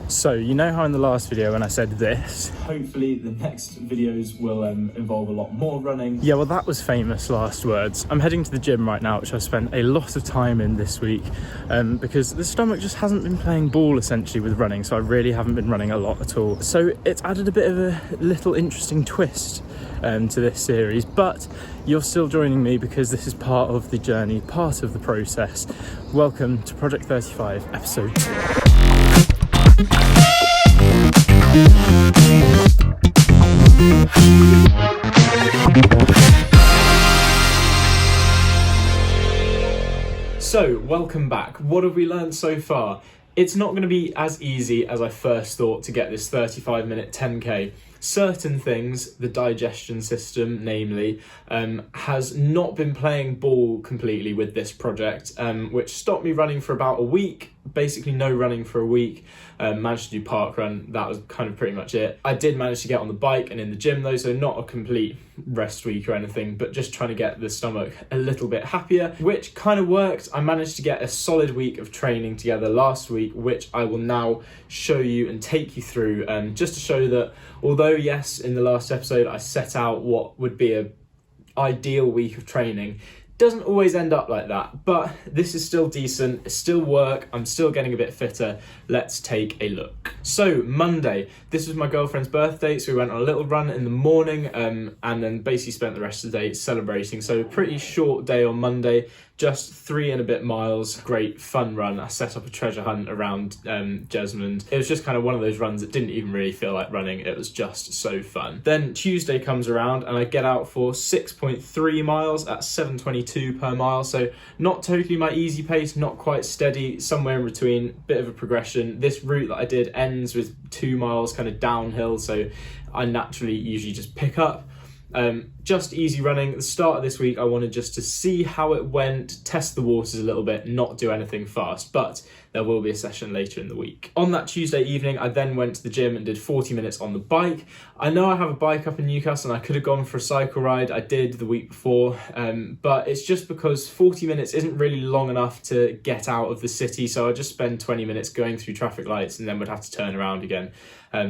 So, you know how in the last video when I said this? Hopefully the next videos will involve a lot more running. Yeah, well that was famous last words. I'm heading to the gym right now, which I've spent a lot of time in this week because the stomach just hasn't been playing ball essentially with running, so I really haven't been running a lot at all. So it's added a bit of a little interesting twist to this series, but you're still joining me because this is part of the journey, part of the process. Welcome to Project 35, Episode 2. So, welcome back. What have we learned so far? It's not going to be as easy as I first thought to get this 35-minute 10k. Certain things, the digestion system namely, has not been playing ball completely with this project, which stopped me running for about a week. Basically no running for a week. Managed to do park run, that was kind of pretty much it. I did manage to get on the bike and in the gym though, so not a complete rest week or anything, but just trying to get the stomach a little bit happier, which kind of worked. I managed to get a solid week of training together last week, which I will now show you and take you through, just to show that although yes, in the last episode I set out what would be a ideal week of training, doesn't always end up like that, but this is still decent, it's still work, I'm still getting a bit fitter. Let's take a look. So Monday, this was my girlfriend's birthday, so we went on a little run in the morning and then basically spent the rest of the day celebrating. So pretty short day on Monday, just 3 and a bit miles, great fun run. I set up a treasure hunt around Jesmond. It was just kind of one of those runs that didn't even really feel like running, it was just so fun. Then Tuesday comes around and I get out for 6.3 miles at 7:22 per mile, so not totally my easy pace, not quite steady, somewhere in between, bit of a progression. This route that I did ends with 2 miles kind of downhill, so I naturally usually just pick up. Just easy running. At the start of this week I wanted just to see how it went, test the waters a little bit, not do anything fast, but there will be a session later in the week. On that Tuesday evening I then went to the gym and did 40 minutes on the bike. I know I have a bike up in Newcastle and I could have gone for a cycle ride, I did the week before, but it's just because 40 minutes isn't really long enough to get out of the city, so I just spend 20 minutes going through traffic lights and then would have to turn around again.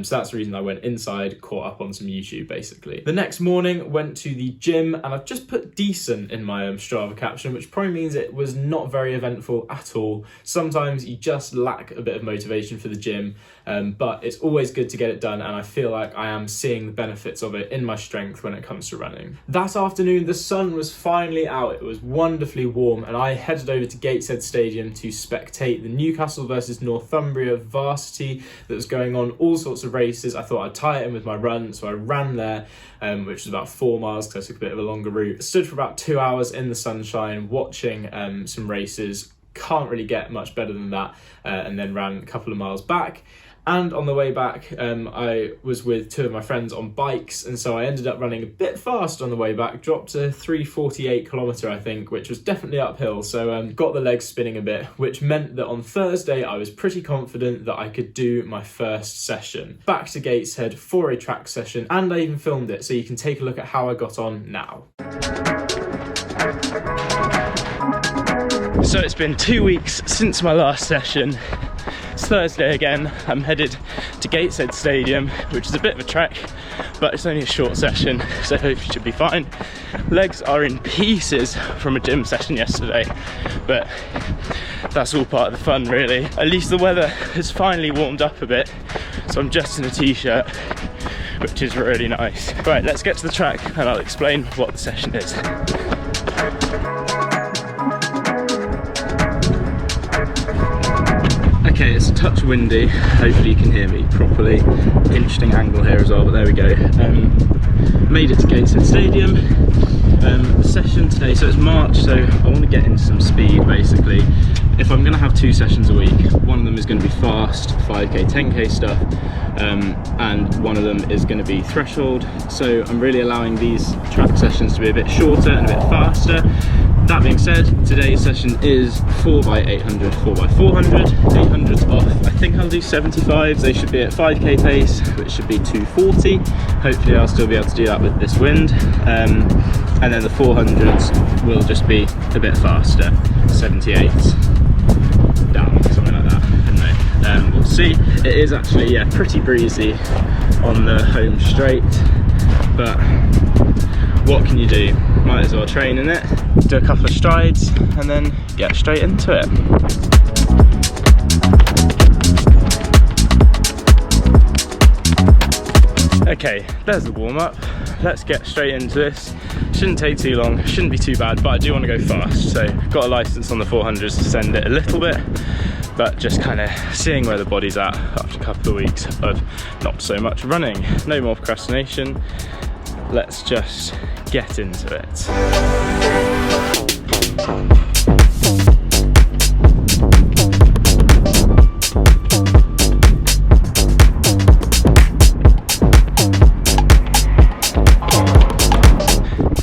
So that's the reason I went inside, caught up on some YouTube basically. The next morning went to the gym and I've just put decent in my Strava caption, which probably means it was not very eventful at all. Sometimes you just lack a bit of motivation for the gym, but it's always good to get it done and I feel like I am seeing the benefits of it in my strength when it comes to running. That afternoon the sun was finally out, it was wonderfully warm and I headed over to Gateshead Stadium to spectate the Newcastle versus Northumbria varsity that was going on, all sorts of races. I thought I'd tie it in with my run, so I ran there, which was about 4 miles because I took a bit of a longer route. Stood for about 2 hours in the sunshine watching some races, can't really get much better than that, and then ran a couple of miles back. And on the way back, I was with 2 of my friends on bikes, and so I ended up running a bit fast on the way back, dropped to 3:48 kilometre I think, which was definitely uphill, so got the legs spinning a bit, which meant that on Thursday I was pretty confident that I could do my first session. Back to Gateshead for a track session, and I even filmed it, so you can take a look at how I got on now. So it's been 2 weeks since my last session. It's Thursday again. I'm headed to Gateshead Stadium, which is a bit of a trek, but it's only a short session, so hopefully it should be fine. Legs are in pieces from a gym session yesterday, but that's all part of the fun really. At least the weather has finally warmed up a bit, so I'm just in a t-shirt, which is really nice. Right, let's get to the track and I'll explain what the session is. Okay, it's a touch windy, hopefully you can hear me properly. Interesting angle here as well, but there we go. Made it to Gateshead Stadium. The session today, so it's March, so I want to get into some speed basically. If I'm going to have 2 sessions a week, one of them is going to be fast, 5k, 10k stuff, and one of them is going to be threshold. So I'm really allowing these track sessions to be a bit shorter and a bit faster. That being said, today's session is 4x800, 4x400, 800's off. I think I'll do 75s, they should be at 5k pace, which should be 240. Hopefully I'll still be able to do that with this wind. And then the 400s will just be a bit faster, 78s down, something like that, I don't know. We'll see, it is actually, yeah, pretty breezy on the home straight, but what can you do? Might as well train in it, do a couple of strides and then get straight into it. Okay, there's the warm-up. Let's get straight into this. Shouldn't take too long, shouldn't be too bad, but I do want to go fast, so got a license on the 400s to send it a little bit, but just kind of seeing where the body's at after a couple of weeks of not so much running. No more procrastination, let's just get into it.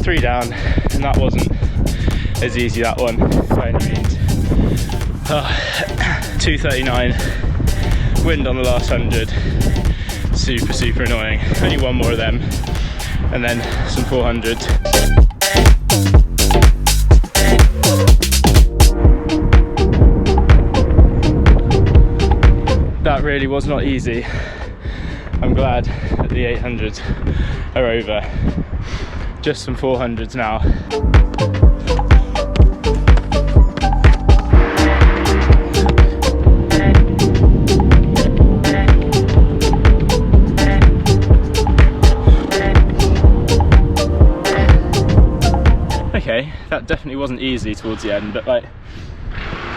3 down, and that wasn't as easy, that one, by any means. 2:39, wind on the last 100, super annoying. Only one more of them, and then some 400s. That really was not easy. I'm glad that the 800s are over. Just some 400s now. Okay, that definitely wasn't easy towards the end, but like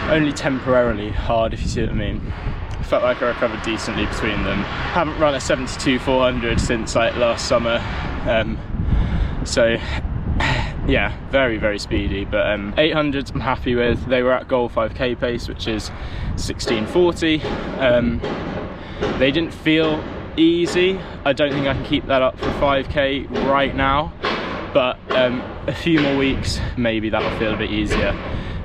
only temporarily hard, if you see what I mean. I felt like I recovered decently between them. Haven't run a 72 400 since like last summer. So yeah, very speedy, but 800s I'm happy with. They were at goal 5k pace, which is 16:40. They didn't feel easy. I don't think I can keep that up for 5k right now, but a few more weeks, maybe that'll feel a bit easier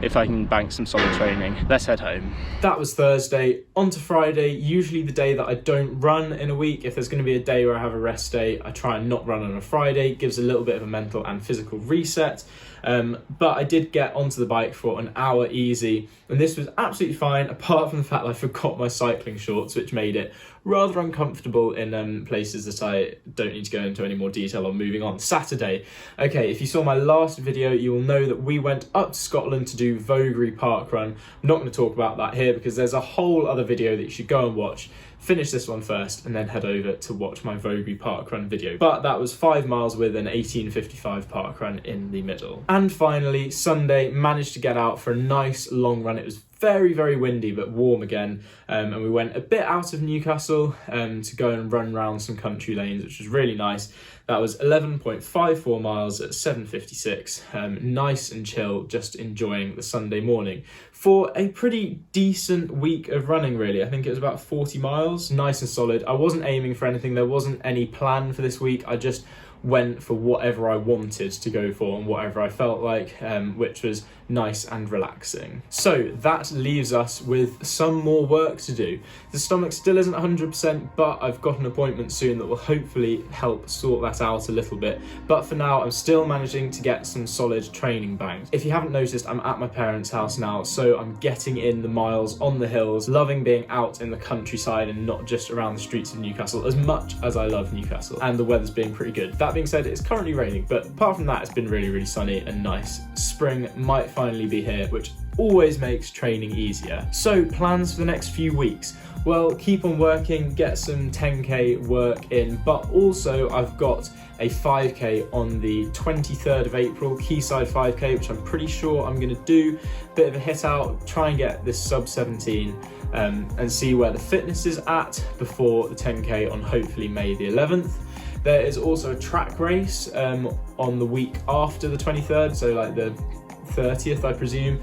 if I can bank some solid training. Let's head home. That was Thursday. On to Friday, usually the day that I don't run in a week. If there's going to be a day where I have a rest day, I try and not run on a Friday. It gives a little bit of a mental and physical reset. But I did get onto the bike for an hour easy, and this was absolutely fine, apart from the fact that I forgot my cycling shorts, which made it rather uncomfortable in places that I don't need to go into any more detail on. Moving on. Saturday. Okay, if you saw my last video, you will know that we went up to Scotland to do Vogrie Park Run. I'm not going to talk about that here because there's a whole other video that you should go and watch. Finish this one first and then head over to watch my Vogrie Park Run video. But that was 5 miles with an 18:55 park run in the middle. And finally, Sunday, managed to get out for a nice long run. It was very windy but warm again, and we went a bit out of Newcastle to go and run around some country lanes, which was really nice. That was 11.54 miles at 7:56. Nice and chill, just enjoying the Sunday morning for a pretty decent week of running, really. I think it was about 40 miles, nice and solid. I wasn't aiming for anything, there wasn't any plan for this week. I just went for whatever I wanted to go for and whatever I felt like, which was nice and relaxing. So that leaves us with some more work to do. The stomach still isn't 100%, but I've got an appointment soon that will hopefully help sort that out a little bit. But for now, I'm still managing to get some solid training banked. If you haven't noticed, I'm at my parents' house now, so I'm getting in the miles on the hills, loving being out in the countryside and not just around the streets of Newcastle, as much as I love Newcastle, and the weather's being pretty good. That being said, it's currently raining, but apart from that, it's been really sunny and nice. Spring might finally be here, which always makes training easier. So plans for the next few weeks. Well, keep on working, get some 10k work in, but also I've got a 5k on the 23rd of April, Quayside 5k, which I'm pretty sure I'm going to do. Bit of a hit out, try and get this sub 17 and see where the fitness is at before the 10k on hopefully May the 11th. There is also a track race on the week after the 23rd, so like the 30th, I presume,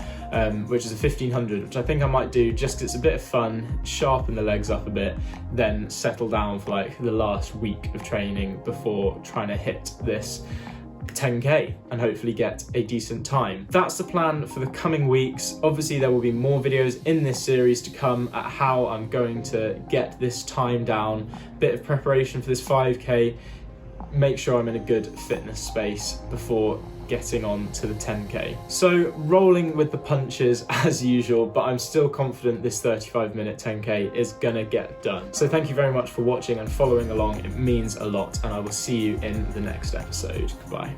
which is a 1500, which I think I might do just because it's a bit of fun, sharpen the legs up a bit, then settle down for like the last week of training before trying to hit this 10k and hopefully get a decent time. That's the plan for the coming weeks. Obviously there will be more videos in this series to come at how I'm going to get this time down, bit of preparation for this 5k, make sure I'm in a good fitness space before getting on to the 10k. So rolling with the punches as usual, but I'm still confident this 35-minute 10k is gonna get done. So thank you very much for watching and following along. It means a lot, and I will see you in the next episode. Goodbye.